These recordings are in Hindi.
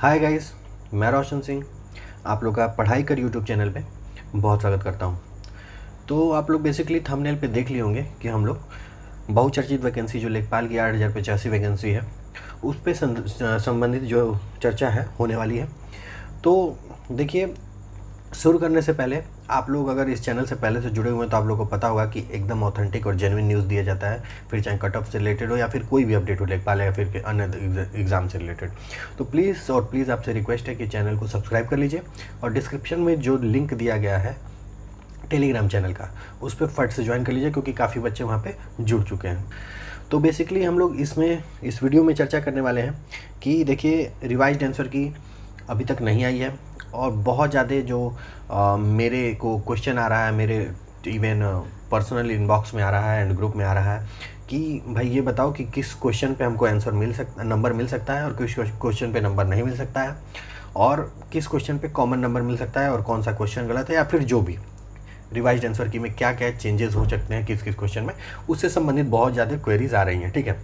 हाय गाइस, मैं रोशन सिंह आप लोग का पढ़ाई कर यूट्यूब चैनल पे बहुत स्वागत करता हूँ। तो आप लोग बेसिकली थंबनेल पे देख लिए होंगे कि हम लोग बहुचर्चित वैकेंसी जो लेखपाल की 8,085 वैकेंसी है उस पे संबंधित जो चर्चा है होने वाली है। तो देखिए, शुरू करने से पहले आप लोग अगर इस चैनल से पहले से जुड़े हुए हैं तो आप लोगों को पता होगा कि एकदम ऑथेंटिक और जेन्युइन न्यूज़ दिया जाता है, फिर चाहे कट ऑफ से रिलेटेड हो या फिर कोई भी अपडेट हो लेखपाल या फिर अन्य एग्ज़ाम से रिलेटेड। तो प्लीज़ आपसे रिक्वेस्ट है कि चैनल को सब्सक्राइब कर लीजिए और डिस्क्रिप्शन में जो लिंक दिया गया है टेलीग्राम चैनल का उस पर फट से ज्वाइन कर लीजिए, क्योंकि काफ़ी बच्चे वहाँ पर जुड़ चुके हैं। तो बेसिकली हम लोग इस वीडियो में चर्चा करने वाले हैं कि देखिए, रिवाइज्ड आंसर की अभी तक नहीं आई है और बहुत ज़्यादा जो मेरे को क्वेश्चन आ रहा है, मेरे इवन पर्सनल इनबॉक्स में आ रहा है एंड ग्रुप में आ रहा है कि भाई ये बताओ कि किस क्वेश्चन पे हमको नंबर मिल सकता है और किस क्वेश्चन पे नंबर नहीं मिल सकता है, और किस क्वेश्चन पे कॉमन नंबर मिल सकता है और कौन सा क्वेश्चन गलत है, या फिर जो भी रिवाइज्ड आंसर की में क्या क्या चेंजेस हो सकते हैं किस किस क्वेश्चन में, उससे संबंधित बहुत ज़्यादा क्वेरीज आ रही हैं। ठीक है,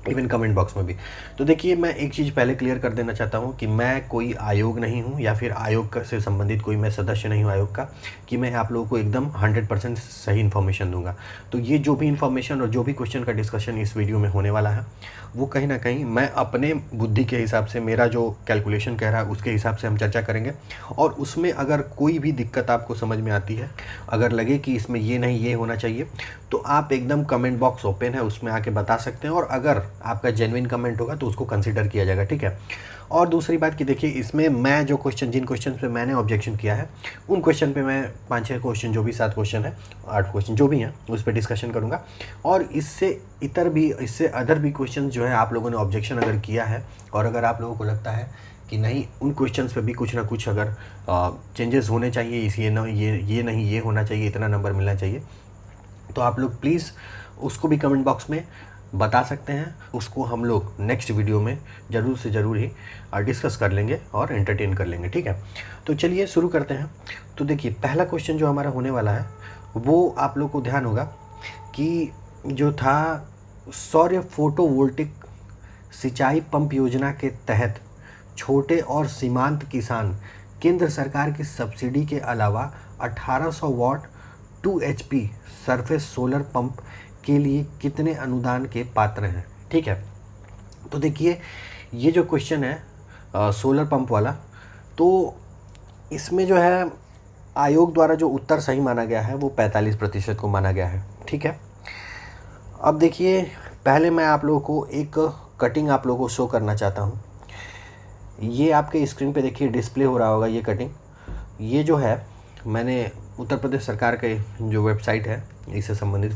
इवन कमेंट बॉक्स में भी। तो देखिए, मैं एक चीज़ पहले क्लियर कर देना चाहता हूँ कि मैं कोई आयोग नहीं हूँ या फिर आयोग से संबंधित कोई मैं सदस्य नहीं हूँ आयोग का, कि मैं आप लोगों को एकदम 100% सही इन्फॉर्मेशन दूंगा। तो ये जो भी इन्फॉर्मेशन और जो भी क्वेश्चन का डिस्कशन इस वीडियो में होने वाला है वो कहीं ना कहीं मैं अपने बुद्धि के हिसाब से, मेरा जो कैलकुलेशन कह रहा है उसके हिसाब से हम चर्चा करेंगे। और उसमें अगर कोई भी दिक्कत आपको समझ में आती है, अगर लगे कि इसमें ये नहीं ये होना चाहिए, तो आप एकदम कमेंट बॉक्स ओपन है, उसमें आके बता सकते हैं और अगर आपका जेन्युइन कमेंट होगा तो उसको कंसीडर किया जाएगा। ठीक है। और दूसरी बात कि देखिए, इसमें मैं जो जिन क्वेश्चन पे मैंने ऑब्जेक्शन किया है उन क्वेश्चन पे मैं 5-6 क्वेश्चन, जो भी 7 क्वेश्चन है, 8 क्वेश्चन जो भी हैं, उस पर डिस्कशन करूँगा। और इससे अदर भी क्वेश्चन जो है आप लोगों ने ऑब्जेक्शन अगर किया है और अगर आप लोगों को लगता है कि नहीं, उन क्वेश्चंस पे भी कुछ ना कुछ अगर चेंजेस होने चाहिए, ये नहीं ये होना चाहिए, इतना नंबर मिलना चाहिए, तो आप लोग प्लीज़ उसको भी कमेंट बॉक्स में बता सकते हैं। उसको हम लोग नेक्स्ट वीडियो में ज़रूर से ज़रूर ही डिस्कस कर लेंगे और एंटरटेन कर लेंगे। ठीक है, तो चलिए शुरू करते हैं। तो देखिए, पहला क्वेश्चन जो हमारा होने वाला है वो आप लोग को ध्यान होगा कि जो था सौर फोटोवोल्टिक सिंचाई पंप योजना के तहत छोटे और सीमांत किसान केंद्र सरकार की सब्सिडी के अलावा 1800 what 2 HP surface solar pump के लिए कितने अनुदान के पात्र हैं। ठीक है, तो देखिए, ये जो क्वेश्चन है सोलर पंप वाला, तो इसमें जो है आयोग द्वारा जो उत्तर सही माना गया है वो 45% को माना गया है। ठीक है, अब देखिए, पहले मैं आप लोगों को एक कटिंग आप लोगों को शो करना चाहता हूँ। ये आपके स्क्रीन पे देखिए डिस्प्ले हो रहा होगा ये कटिंग। ये जो है मैंने उत्तर प्रदेश सरकार के जो वेबसाइट है इससे संबंधित,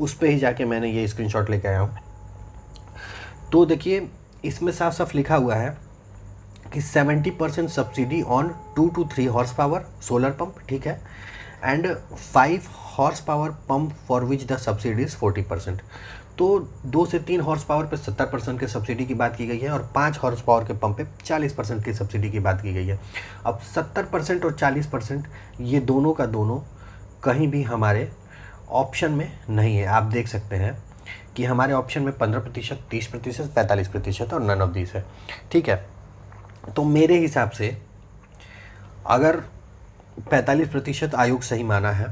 उस पे ही जाके मैंने ये स्क्रीनशॉट लेके आया हूँ। तो देखिए, इसमें साफ साफ लिखा हुआ है कि 70% subsidy on 2 to 3 horse power solar pump. ठीक है, and 5 horse power pump for which the subsidy is 40%। तो 2 से 3 हॉर्स पावर पे 70% की सब्सिडी की बात की गई है और 5 हॉर्स पावर के पंप पे 40% की सब्सिडी की बात की गई है। अब 70% और 40% ये दोनों का दोनों कहीं भी हमारे ऑप्शन में नहीं है। आप देख सकते हैं कि हमारे ऑप्शन में 15%, 30%, 45% और नन ऑफ दिस है। ठीक है, तो मेरे हिसाब से अगर 45% आयोग सही माना है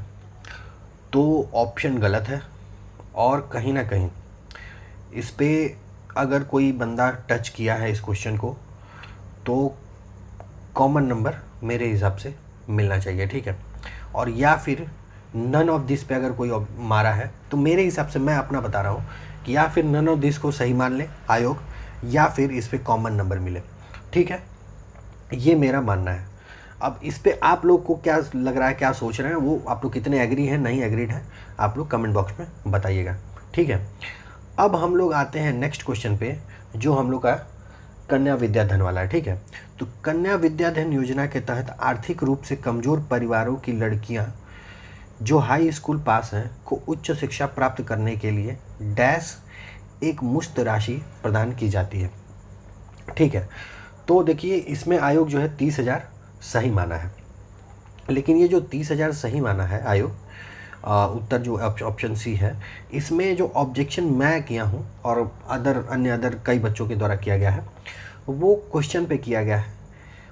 तो ऑप्शन गलत है, और कहीं ना कहीं इस पे अगर कोई बंदा टच किया है इस क्वेश्चन को तो कॉमन नंबर मेरे हिसाब से मिलना चाहिए। ठीक है, और या फिर नन ऑफ दिस पे अगर कोई मारा है तो मेरे हिसाब से, मैं अपना बता रहा हूँ कि या फिर नन ऑफ दिस को सही मान ले आयोग, या फिर इस पे कॉमन नंबर मिले। ठीक है, ये मेरा मानना है। अब इस पे आप लोग को क्या लग रहा है, क्या सोच रहे हैं, वो आप लोग कितने एग्री हैं, नहीं एग्रीड हैं, आप लोग कमेंट बॉक्स में बताइएगा। ठीक है, अब हम लोग आते हैं नेक्स्ट क्वेश्चन पे, जो हम लोग का कन्या विद्याधन वाला है। ठीक है, तो कन्या विद्याधन योजना के तहत आर्थिक रूप से कमज़ोर परिवारों की लड़कियां जो हाई स्कूल पास हैं को उच्च शिक्षा प्राप्त करने के लिए डैश एक मुश्त राशि प्रदान की जाती है। ठीक है, तो देखिए, इसमें आयोग जो है 30,000 सही माना है, लेकिन ये जो 30,000 सही माना है आयोग, उत्तर जो ऑप्शन सी है, इसमें जो ऑब्जेक्शन मैं किया हूँ और अदर कई बच्चों के द्वारा किया गया है वो क्वेश्चन पे किया गया है,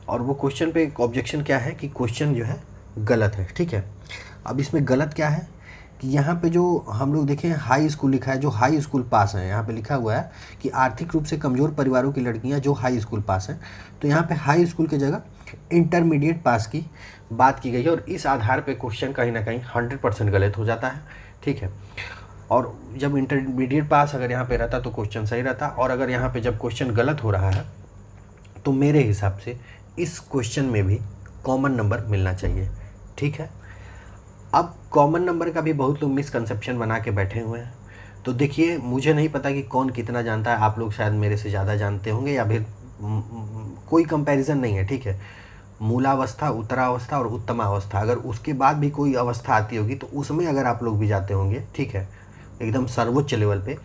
और वो क्वेश्चन पे ऑब्जेक्शन क्या है कि क्वेश्चन जो है गलत है। ठीक है, अब इसमें गलत क्या है कि यहाँ पे जो हम लोग देखें हाई स्कूल लिखा है, जो हाई स्कूल पास हैं, यहाँ पे लिखा हुआ है कि आर्थिक रूप से कमज़ोर परिवारों की लड़कियाँ जो हाई स्कूल पास हैं, तो यहाँ पे हाई स्कूल की जगह इंटरमीडिएट पास की बात की गई है, और इस आधार पे क्वेश्चन कहीं ना कहीं 100% गलत हो जाता है। ठीक है, और जब इंटरमीडिएट पास अगर यहाँ पे रहता तो क्वेश्चन सही रहता, और अगर यहाँ पे जब क्वेश्चन गलत हो रहा है तो मेरे हिसाब से इस क्वेश्चन में भी कॉमन नंबर मिलना चाहिए। ठीक है, अब कॉमन नंबर का भी बहुत लोग मिसकंसेप्शन बना के बैठे हुए हैं। तो देखिए, मुझे नहीं पता कि कौन कितना जानता है, आप लोग शायद मेरे से ज़्यादा जानते होंगे, या फिर कोई कंपैरिजन नहीं है। ठीक है, मूलावस्था, उत्तरावस्था और उत्तमावस्था, अगर उसके बाद भी कोई अवस्था आती होगी तो उसमें अगर आप लोग भी जाते होंगे, ठीक है, एकदम सर्वोच्च लेवल पे,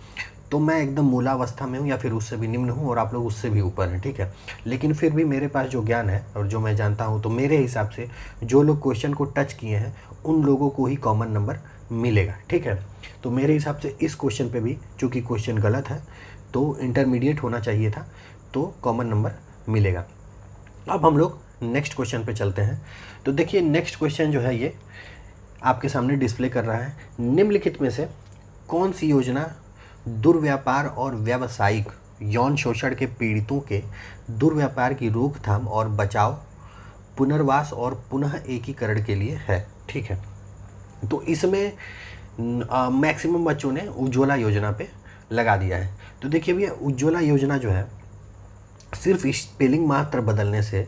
तो मैं एकदम मूलावस्था में हूँ या फिर उससे भी निम्न हूँ, और आप लोग उससे भी ऊपर हैं। ठीक है, लेकिन फिर भी मेरे पास जो ज्ञान है और जो मैं जानता हूँ, तो मेरे हिसाब से जो लोग क्वेश्चन को टच किए हैं उन लोगों को ही कॉमन नंबर मिलेगा। ठीक है, तो मेरे हिसाब से इस क्वेश्चन पे भी चूँकि क्वेश्चन गलत है तो इंटरमीडिएट होना चाहिए था, तो कॉमन नंबर मिलेगा। अब हम लोग नेक्स्ट क्वेश्चन पे चलते हैं। तो देखिए, नेक्स्ट क्वेश्चन जो है ये आपके सामने डिस्प्ले कर रहा है, निम्नलिखित में से कौन सी योजना दुर्व्यापार और व्यावसायिक यौन शोषण के पीड़ितों के दुर्व्यापार की रोकथाम और बचाव, पुनर्वास और पुनः एकीकरण के लिए है। ठीक है, तो इसमें मैक्सिमम बच्चों ने उज्ज्वला योजना पे लगा दिया है। तो देखिए भैया, उज्ज्वला योजना जो है सिर्फ स्पेलिंग मात्र बदलने से,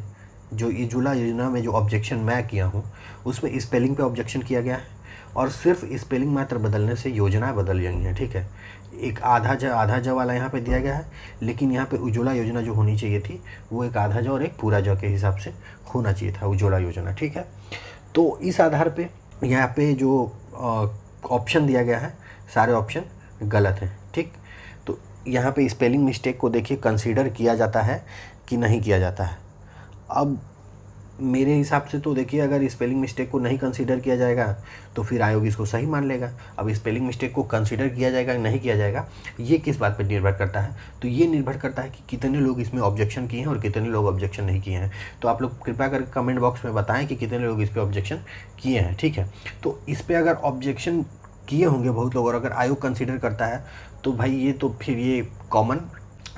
जो उज्ज्वला योजना में जो ऑब्जेक्शन मैं किया हूँ उसमें स्पेलिंग पे ऑब्जेक्शन किया गया है, और सिर्फ स्पेलिंग मात्र बदलने से योजनाएं बदल गई हैं। ठीक है, एक आधा ज वाला यहाँ पे दिया गया है, लेकिन यहाँ पे उज्ज्वला योजना जो होनी चाहिए थी वो एक आधा ज और एक पूरा ज के हिसाब से होना चाहिए था उज्ज्वला योजना। ठीक है, तो इस आधार पे यहाँ पे जो ऑप्शन दिया गया है सारे ऑप्शन गलत हैं। ठीक, तो यहाँ पे स्पेलिंग मिस्टेक को देखिए कंसीडर किया जाता है कि नहीं किया जाता है। अब मेरे हिसाब से तो देखिए, अगर स्पेलिंग मिस्टेक को नहीं कंसीडर किया जाएगा तो फिर आयोग इसको सही मान लेगा। अब स्पेलिंग मिस्टेक को कंसीडर किया जाएगा नहीं किया जाएगा, ये किस बात पर निर्भर करता है? तो ये निर्भर करता है कि कितने लोग इसमें ऑब्जेक्शन किए हैं और कितने लोग ऑब्जेक्शन नहीं किए हैं। तो आप लोग कृपया कर कमेंट बॉक्स में बताएं कि कितने लोग इस पर ऑब्जेक्शन किए हैं। ठीक है, तो इस पर अगर ऑब्जेक्शन किए होंगे बहुत लोग, और अगर आयोग कंसीडर करता है तो भाई ये तो फिर ये कॉमन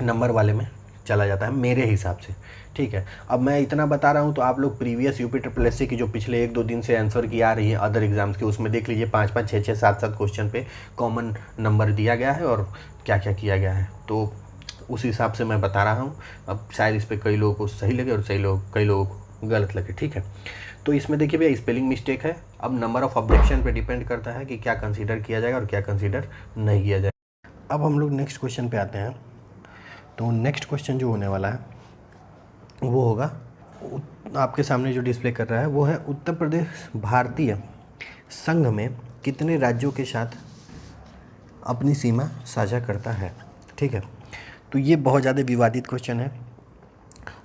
नंबर वाले में चला जाता है मेरे हिसाब से। ठीक है, अब मैं इतना बता रहा हूँ तो आप लोग प्रीवियस यूपी ट्रिपल की जो पिछले 1-2 दिन से आंसर की आ रही है अदर एग्जाम्स के, उसमें देख लीजिए 5-5, 6-6, 7-7 क्वेश्चन पे कॉमन नंबर दिया गया है और क्या क्या किया गया है। तो उस हिसाब से मैं बता रहा हूँ। अब शायद इस पर कई लोगों को सही लगे और कई लोगों को गलत लगे। ठीक है, तो इसमें देखिए भैया स्पेलिंग मिस्टेक है। अब नंबर ऑफ ऑब्जेक्शन पे डिपेंड करता है कि क्या कंसीडर किया जाएगा और क्या कंसीडर नहीं किया जाएगा। अब हम लोग नेक्स्ट क्वेश्चन पे आते हैं। तो नेक्स्ट क्वेश्चन जो होने वाला है वो होगा, आपके सामने जो डिस्प्ले कर रहा है वो है, उत्तर प्रदेश भारतीय संघ में कितने राज्यों के साथ अपनी सीमा साझा करता है? ठीक है, तो ये बहुत ज़्यादा विवादित क्वेश्चन है,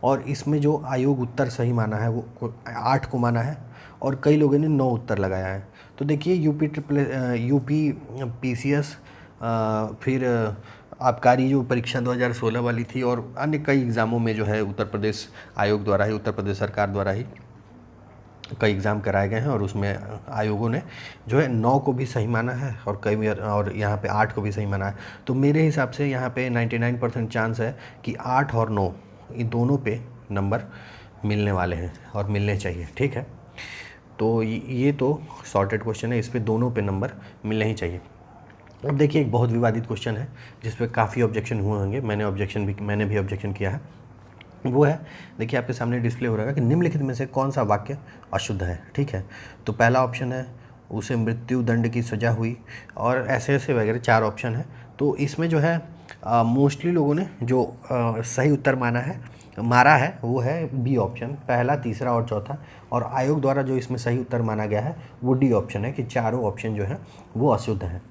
और इसमें जो आयोग उत्तर सही माना है वो 8 को माना है, और कई लोगों ने 9 उत्तर लगाया है। तो देखिए, यूपी PCS, फिर आबकारी जो परीक्षा 2016 वाली थी, और अन्य कई एग्ज़ामों में जो है उत्तर प्रदेश आयोग द्वारा ही, उत्तर प्रदेश सरकार द्वारा ही कई एग्ज़ाम कराए गए हैं, और उसमें आयोगों ने जो है 9 को भी सही माना है और यहाँ पे 8 को भी सही माना है। तो मेरे हिसाब से यहाँ पे 99% चांस है कि 8 और 9 इन दोनों पे नंबर मिलने वाले हैं और मिलने चाहिए। ठीक है, तो ये तो सॉर्टेड क्वेश्चन है, इस पर दोनों पे नंबर मिलने ही चाहिए। अब देखिए, एक बहुत विवादित क्वेश्चन है जिस पे काफ़ी ऑब्जेक्शन हुए होंगे, मैंने भी ऑब्जेक्शन किया है। वो है, देखिए आपके सामने डिस्प्ले हो रहा है कि निम्नलिखित में से कौन सा वाक्य अशुद्ध है? ठीक है, तो पहला ऑप्शन है उसे मृत्यु दंड की सज़ा हुई, और ऐसे ऐसे वगैरह 4 ऑप्शन है। तो इसमें जो है मोस्टली लोगों ने जो सही उत्तर मारा है वो है बी ऑप्शन, पहला, तीसरा और चौथा, और आयोग द्वारा जो इसमें सही उत्तर माना गया है वो डी ऑप्शन है कि चारों ऑप्शन जो है वो अशुद्ध हैं।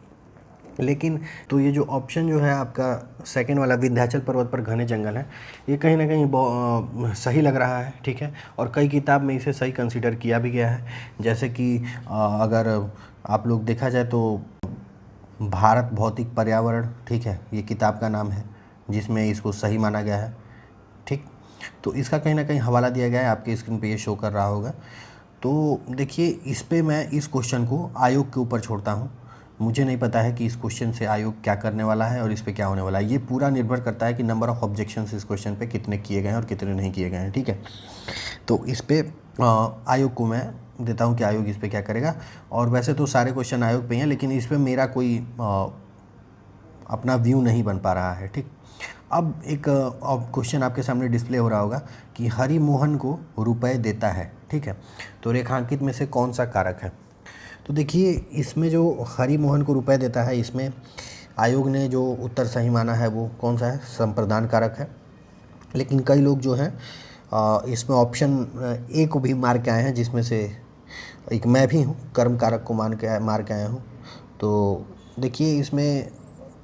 लेकिन तो ये जो ऑप्शन जो है आपका सेकंड वाला, विंध्याचल पर्वत पर घने जंगल है, ये कहीं ना कहीं सही लग रहा है। ठीक है, और कई किताब में इसे सही कंसीडर किया भी गया है, जैसे कि अगर आप लोग देखा जाए तो भारत भौतिक पर्यावरण, ठीक है, ये किताब का नाम है जिसमें इसको सही माना गया है। ठीक, तो इसका कहीं ना कहीं हवाला दिया गया है, आपके स्क्रीन पे ये शो कर रहा होगा। तो देखिए इस पे मैं इस क्वेश्चन को आयोग के ऊपर छोड़ता हूँ। मुझे नहीं पता है कि इस क्वेश्चन से आयोग क्या करने वाला है और इस पे क्या होने वाला है। ये पूरा निर्भर करता है कि नंबर ऑफ़ ऑब्जेक्शंस इस क्वेश्चन पे कितने किए गए हैं और कितने नहीं किए गए हैं, ठीक है। तो इस पे आयोग को मैं देता हूँ कि आयोग इस पे क्या करेगा। और वैसे तो सारे क्वेश्चन आयोग पे हैं, लेकिन इस पे मेरा कोई अपना व्यू नहीं बन पा रहा है, ठीक। अब एक क्वेश्चन आपके सामने डिस्प्ले हो रहा होगा कि हरि मोहन को रुपए देता है, ठीक है। तो रेखांकित में से कौन सा कारक है। तो देखिए इसमें जो हरि मोहन को रुपए देता है, इसमें आयोग ने जो उत्तर सही माना है वो कौन सा है, संप्रदान कारक है। लेकिन कई लोग जो हैं इसमें ऑप्शन ए को भी मार के आए हैं, जिसमें से एक मैं भी हूँ, कर्म कारक को मार के आया हूँ। तो देखिए इसमें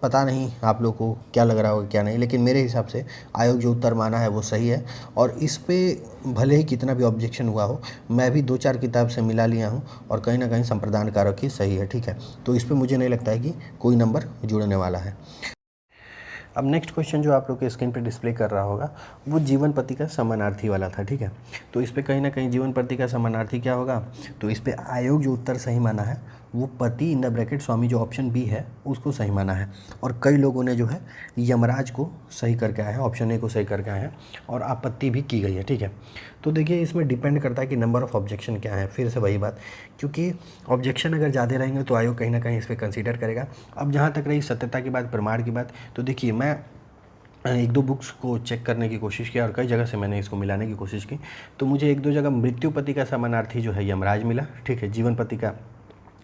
पता नहीं आप लोग को क्या लग रहा होगा क्या नहीं, लेकिन मेरे हिसाब से आयोग जो उत्तर माना है वो सही है। और इस पे भले ही कितना भी ऑब्जेक्शन हुआ हो, मैं भी 2-4 किताब से मिला लिया हूँ और कहीं ना कहीं संप्रदान कारक ही सही है, ठीक है। तो इस पे मुझे नहीं लगता है कि कोई नंबर जुड़ने वाला है। अब नेक्स्ट क्वेश्चन जो आप लोग के स्क्रीन पे डिस्प्ले कर रहा होगा वो जीवन पति का समानार्थी वाला था, ठीक है। तो इस पे कहीं ना कहीं जीवन पति का समानार्थी क्या होगा, तो इस पे आयोग जो उत्तर सही माना है वो पति इन द ब्रैकेट स्वामी, जो ऑप्शन बी है उसको सही माना है। और कई लोगों ने जो है यमराज को सही करके आया है, ऑप्शन ए को सही करके आए हैं और आपत्ति भी की गई है, ठीक है। तो देखिए इसमें डिपेंड करता है कि नंबर ऑफ़ ऑब्जेक्शन क्या है। फिर से वही बात, क्योंकि ऑब्जेक्शन अगर ज़्यादा रहेंगे तो आयोग कहीं ना कहीं इस पर कंसीडर करेगा। अब जहाँ तक रही सत्यता की बात, प्रमाण की बात, तो देखिए मैं 1-2 बुक्स को चेक करने की कोशिश किया और कई जगह से मैंने इसको मिलाने की कोशिश की। तो मुझे 1-2 जगह मृत्युपति का समानार्थी जो है यमराज मिला, ठीक है। जीवन पति का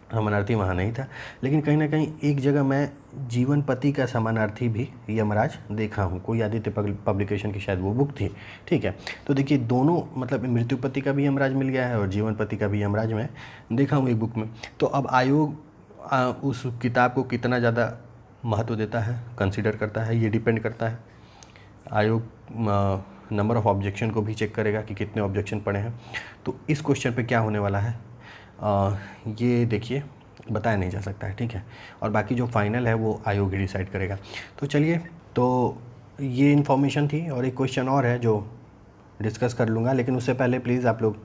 समानार्थी वहाँ नहीं था, लेकिन कहीं ना कहीं एक जगह मैं जीवन पति का समानार्थी भी यमराज देखा हूँ, कोई आदित्य पब्लिकेशन की शायद वो बुक थी, ठीक है। तो देखिए दोनों मतलब मृत्युपति का भी यमराज मिल गया है और जीवन पति का भी यमराज मैं देखा हूँ एक बुक में। तो अब आयोग उस किताब को कितना ज़्यादा महत्व देता है, कंसीडर करता है, ये डिपेंड करता है। आयोग नंबर ऑफ़ ऑब्जेक्शन को भी चेक करेगा कि कितने ऑब्जेक्शन पड़े हैं। तो इस क्वेश्चन पे क्या होने वाला है ये देखिए बताया नहीं जा सकता है, ठीक है। और बाकी जो फाइनल है वो आयोग ही डिसाइड करेगा। तो चलिए, तो ये इन्फॉर्मेशन थी और एक क्वेश्चन और है जो डिस्कस कर लूँगा, लेकिन उससे पहले प्लीज़ आप लोग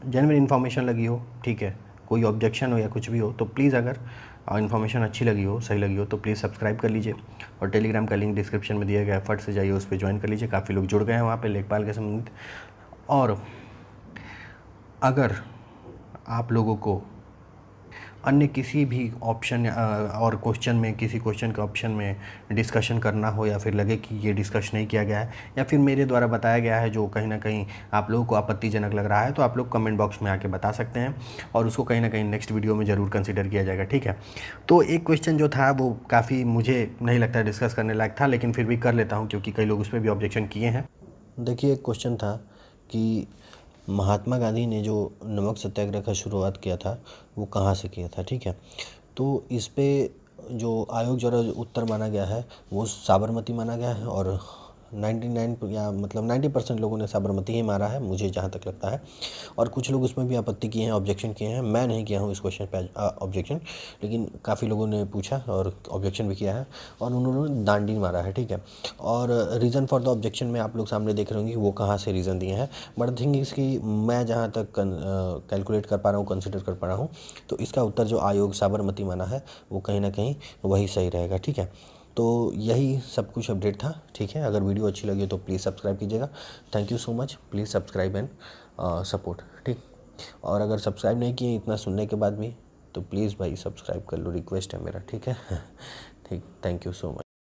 जेन्युइन इन्फॉर्मेशन लगी हो, ठीक है, कोई ऑब्जेक्शन हो या कुछ भी हो तो प्लीज़ अगर इन्फॉर्मेशन अच्छी लगी हो, सही लगी हो तो प्लीज़ सब्सक्राइब कर लीजिए। और टेलीग्राम का लिंक डिस्क्रिप्शन में दिया गया है, फट से जाइए उस पर ज्वाइन कर लीजिए। काफ़ी लोग जुड़ गए हैं वहाँ पे लेखपाल के संबंधित। और अगर आप लोगों को अन्य किसी भी ऑप्शन और क्वेश्चन में, किसी क्वेश्चन के ऑप्शन में डिस्कशन करना हो, या फिर लगे कि ये डिस्कस नहीं किया गया है या फिर मेरे द्वारा बताया गया है जो कहीं ना कहीं आप लोगों को आपत्तिजनक लग रहा है, तो आप लोग कमेंट बॉक्स में आके बता सकते हैं और उसको कहीं ना कहीं नेक्स्ट वीडियो में ज़रूर कंसिडर किया जाएगा, ठीक है। तो एक क्वेश्चन जो था वो काफ़ी मुझे नहीं लगता डिस्कस करने लायक था, लेकिन फिर भी कर लेता हूँ क्योंकि कई लोग उस पर भी ऑब्जेक्शन किए हैं। देखिए एक क्वेश्चन था कि महात्मा गांधी ने जो नमक सत्याग्रह का शुरुआत किया था वो कहाँ से किया था, ठीक है। तो इस पे जो आयोग द्वारा उत्तर माना गया है वो साबरमती माना गया है और 99 या मतलब 90% लोगों ने साबरमती ही मारा है, मुझे जहाँ तक लगता है। और कुछ लोग उसमें भी आपत्ति किए हैं, ऑब्जेक्शन किए हैं। मैं नहीं किया हूँ इस क्वेश्चन पे ऑब्जेक्शन, लेकिन काफ़ी लोगों ने पूछा और ऑब्जेक्शन भी किया है और उन्होंने दांडी मारा है, ठीक है। और रीज़न फॉर द ऑब्जेक्शन में आप लोग सामने देख रहे होंगे वो कहाँ से रीज़न दिए हैं। बट थिंग इसकी मैं जहाँ तक कैलकुलेट कर पा रहा हूँ, कंसिडर कर पा रहा हूँ, तो इसका उत्तर जो आयोग साबरमती माना है वो कहीं ना कहीं वही सही रहेगा, ठीक है। तो यही सब कुछ अपडेट था, ठीक है। अगर वीडियो अच्छी लगी तो प्लीज़ सब्सक्राइब कीजिएगा। Thank you so much, please subscribe and support, ठीक। और अगर सब्सक्राइब नहीं किए इतना सुनने के बाद भी तो प्लीज़ भाई सब्सक्राइब कर लो, रिक्वेस्ट है मेरा, ठीक है। ठीक, थैंक यू सो मच।